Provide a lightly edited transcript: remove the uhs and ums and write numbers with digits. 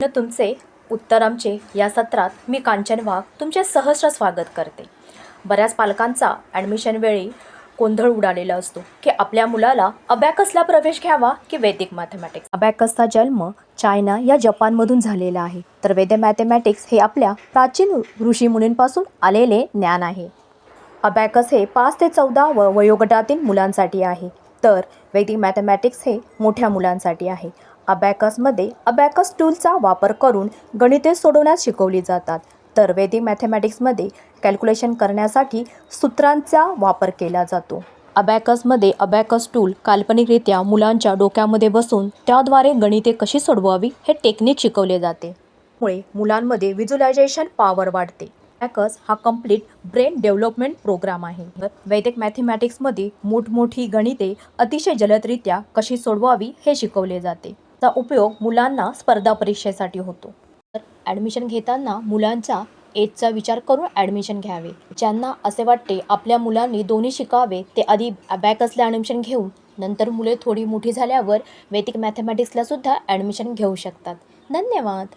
तुमचे उत्तर आमचे या सत्रात मी कांचन वाघ तुमचे सहर्ष स्वागत करते. बऱ्याच पालकांचा ॲडमिशन वेळी गोंधळ उडालेला असतो की आपल्या मुलाला अबॅकसला प्रवेश घ्यावा की वैदिक मॅथमॅटिक्स. अबॅकसचा जन्म चायना या जपानमधून झालेला आहे, तर वैदिक मॅथमॅटिक्स हे आपल्या प्राचीन ऋषीमुनींपासून आलेले ज्ञान आहे. अबॅकस हे 5 ते 14 वयोगटातील मुलांसाठी आहे, तर वैदिक मॅथमॅटिक्स हे मोठ्या मुलांसाठी आहे. अबॅकसमध्ये अबॅकस टूलचा वापर करून गणिते सोडवण्यास शिकवली जातात, तर वैदिक मॅथमॅटिक्समध्ये कॅल्क्युलेशन करण्यासाठी सूत्रांचा वापर केला जातो. अबॅकसमध्ये अबॅकस टूल काल्पनिकरित्या मुलांच्या डोक्यामध्ये बसून त्याद्वारे गणिते कशी सोडवावी हे टेक्निक शिकवले जाते. त्यामुळे मुलांमध्ये व्हिज्युअलायझेशन पॉवर वाढते. अबॅकस हा कंप्लीट ब्रेन डेव्हलपमेंट प्रोग्राम आहे. वैदिक मॅथमॅटिक्समध्ये मोठमोठी गणिते अतिशय जलदरित्या कशी सोडवावी हे शिकवले जाते. त्याचा उपयोग मुलांना स्पर्धा परीक्षेसाठी होतो. तर ॲडमिशन घेताना मुलांचा एजचा विचार करून ॲडमिशन घ्यावे. ज्यांना असे वाटते आपल्या मुलांनी दोन्ही शिकावे ते आधी अबॅकसला ॲडमिशन घेऊन नंतर मुले थोडी मोठी झाल्यावर वैदिक मॅथमॅटिक्सला सुद्धा ॲडमिशन घेऊ शकतात. धन्यवाद.